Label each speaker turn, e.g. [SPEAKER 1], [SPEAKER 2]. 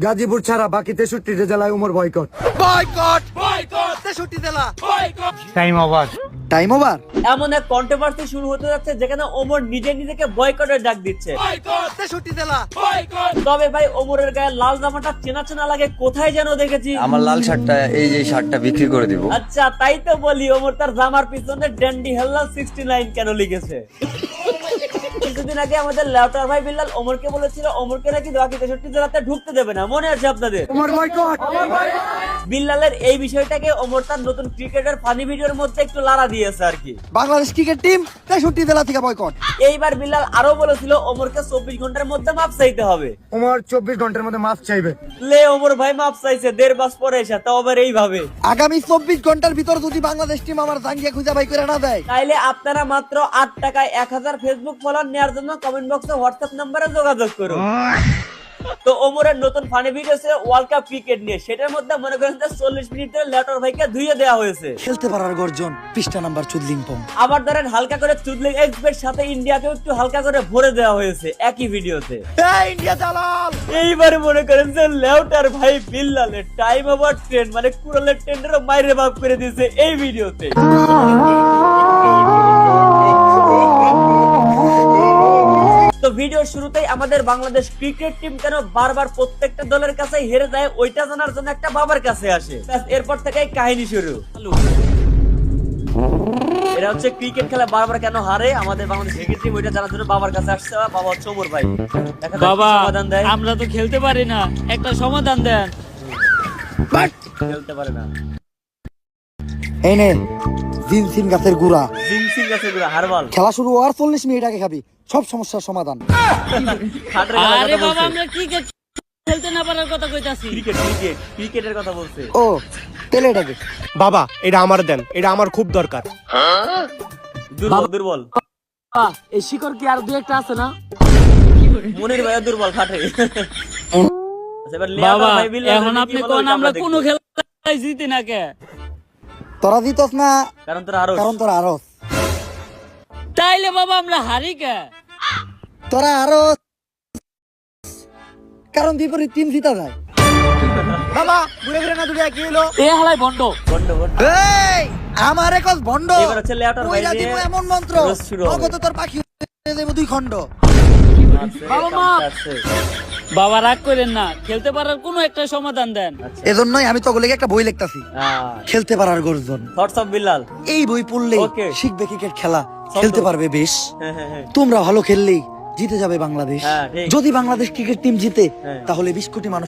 [SPEAKER 1] গাজীপুর ছাড়া বাকি 63 জেলায় উমর বয়কট।
[SPEAKER 2] বয়কট বয়কট 63 জেলা বয়কট।
[SPEAKER 1] Time over.
[SPEAKER 3] এমন এক কন্ট্রোভার্সি শুরু হতে যাচ্ছে যেখানে ওমর নিজেকে বয়কটের ডাক দিচ্ছে।
[SPEAKER 2] বয়কট 63 জেলা বয়কট।
[SPEAKER 3] তবে ভাই ওমরের গায়ে লাল জামাটা চেনা চেনা লাগে, কোথায় যেন দেখেছি।
[SPEAKER 4] আমার লাল শার্টটা, এই যে শার্টটা বিক্রি করে দিব।
[SPEAKER 3] আচ্ছা তাই তো বলি, ওমর তার জামার পিছনে ড্যান্ডি হেল্লা 69 কেন লিখেছে। কিছুদিন আগে আমাদের লেউটার ভাই বিল্লাল ওমরকে বলেছিল ওমরকে নাকি বাকি 63 জেলাতে ঢুকতে দেবে না, মনে আছে আপনাদের?
[SPEAKER 1] উমর বয়কট।
[SPEAKER 3] বিল্লালের এই বিষয়টাকে ওমর তার নতুন ক্রিকেটের ফানি ভিডিওর মধ্যে একটু লাড়া দিয়েছে আর কি।
[SPEAKER 2] বাংলাদেশ ক্রিকেট টিম 63 জেলা থেকে বয়কট।
[SPEAKER 3] এইবার বিল্লাল আরো বলেছিল ওমরকে 24 ঘন্টার মধ্যে মাপ চাইতে হবে।
[SPEAKER 1] উমর 24 ঘন্টার মধ্যে মাফ চাইবে।
[SPEAKER 3] লে ওমর ভাই মাপ চাইছে 1.5 মাস পরে এসে, তাও আবার এইভাবে।
[SPEAKER 2] আগামী 24 ঘন্টার ভিতর যদি বাংলাদেশ টিম আমার জাঙ্গিয়া খুঁজে বাই করে না দেয়,
[SPEAKER 3] তাইলে আপনারা মাত্র 8 টাকায় 1000 ফেসবুক ফলোয়ার নেওয়ার জন্য কমেন্ট বক্সে হোয়াটসঅ্যাপ নাম্বারে যোগাযোগ করুন। তো ওমরের নতুন ফানি ভিডিও ছিল ওয়ার্ল্ড কাপ ক্রিকেট নিয়ে, সেটার মধ্যে মনে করেন 40 মিনিট ধরে লেউটার ভাইকে ধুইয়ে দেওয়া হয়েছে।
[SPEAKER 2] খেলতে পারার গর্জন পৃষ্ঠা নাম্বার চুদলিংপং।
[SPEAKER 3] আবার ধরেন হালকা করে চুদলিং এক্সপের সাথে ইন্ডিয়াকে একটু হালকা করে ভরে দেওয়া হয়েছে একই ভিডিওতে।
[SPEAKER 2] ইন্ডিয়া চালাল।
[SPEAKER 3] এইবারে মনে করেন যে লেউটার ভাই বিল্লালের টাইম ওভার ট্রেন্ড মানে কুড়ালের ট্রেন্ডেরও মাইরে বাপ করে দিয়েছে এই ভিডিওতে। তো ভিডিওর শুরুতেই আমাদের বাংলাদেশ ক্রিকেট টিম কেন বারবার প্রত্যেকটা দলের কাছে হেরে যায় ওইটা জানার জন্য একটা বাবার কাছে আসে। ব্যাস এরপর থেকে কাহিনী শুরু। এটা হচ্ছে ক্রিকেট খেলা বারবার কেন হারে আমাদের বাংলাদেশ ক্রিকেট টিম, ওইটা জানার জন্য বাবার কাছে আসছে। বাবা হচ্ছে ওমর ভাই। দেখা যাক কি
[SPEAKER 5] বাবা
[SPEAKER 3] সমাধান দেয়।
[SPEAKER 5] আমরা তো খেলতে পারি না, একটা সমাধান দেন।
[SPEAKER 3] খেলতে পারে না।
[SPEAKER 2] এই নে জিনসিন গাছের গুড়া।
[SPEAKER 3] জিনসিং আছে গুলো হারবাল।
[SPEAKER 2] খেলা শুরু হওয়ার 40 মিনিট আগে খাবি, সব সমস্যার সমাধান।
[SPEAKER 3] খাটের
[SPEAKER 5] আরে
[SPEAKER 3] কথা
[SPEAKER 5] বাবা
[SPEAKER 3] বলছে।
[SPEAKER 5] আমরা ক্রিকেট খেলতে না পারার কথা কইতাছি।
[SPEAKER 3] ক্রিকেটের কথা বলছে।
[SPEAKER 2] ও তেলে এটাকে
[SPEAKER 6] বাবা এটা আমার দেন, এটা আমার খুব দরকার।
[SPEAKER 3] দুর্বল
[SPEAKER 5] এই শিকড় কি আর দুই একটা আছে না?
[SPEAKER 3] মনের ভাই দুর্বল খাটে। আচ্ছা, এবার লেয়ার
[SPEAKER 5] বাবা
[SPEAKER 3] ভাই বিল্লাল
[SPEAKER 5] এখন
[SPEAKER 3] কি
[SPEAKER 5] আপনি
[SPEAKER 3] বলে
[SPEAKER 5] কোন
[SPEAKER 3] ওইটা
[SPEAKER 5] আমরা
[SPEAKER 3] দেখবো।
[SPEAKER 5] কোন খেলায় জিতি না কে?
[SPEAKER 2] তোরা দিতস না
[SPEAKER 3] কারণ তোরা আরো
[SPEAKER 2] কারণ তোরা আরো
[SPEAKER 5] তাইলে বাবা আমরা হারি কে?
[SPEAKER 2] তোরা আরো কারণ বিপরীত টিম জিতা যায়। বাবা ঘুরে ফিরে না দুটো কি হলো?
[SPEAKER 5] এ হালাই বন্ড।
[SPEAKER 3] বন্ড
[SPEAKER 2] এই আমার একজ ভন্ড।
[SPEAKER 3] এবার হচ্ছে লেয়াটার ভাই
[SPEAKER 2] ওইরা
[SPEAKER 3] দিয়ে
[SPEAKER 2] দিব এমন মন্ত্র
[SPEAKER 3] রোজ শুরু হবে।
[SPEAKER 2] নগদ তোর পাখি হয়ে যাবে 2 খণ্ড।
[SPEAKER 5] বাবা মা। বাবা রাগ করেন না, খেলতে পারার কোনো একটা সমাধান দেন।
[SPEAKER 2] এজন্যই আমি তোকে লেগে একটা বই লিখতাছি, খেলতে পারার গর্জন।
[SPEAKER 3] Thoughts of Billal.
[SPEAKER 2] এই বই পড়লেই
[SPEAKER 3] Okay.
[SPEAKER 2] শিখবে ক্রিকেট খেলা, খেলতে পারবে বেশ।
[SPEAKER 3] হ্যাঁ।
[SPEAKER 2] তোমরা ভালো খেললেই জিতে যাবে বাংলাদেশ।
[SPEAKER 3] হ্যাঁ, ঠিক।
[SPEAKER 2] যদি বাংলাদেশ ক্রিকেট টিম জিতে
[SPEAKER 3] হ্যাঁ।
[SPEAKER 2] তাহলে 20 কোটি মানুষ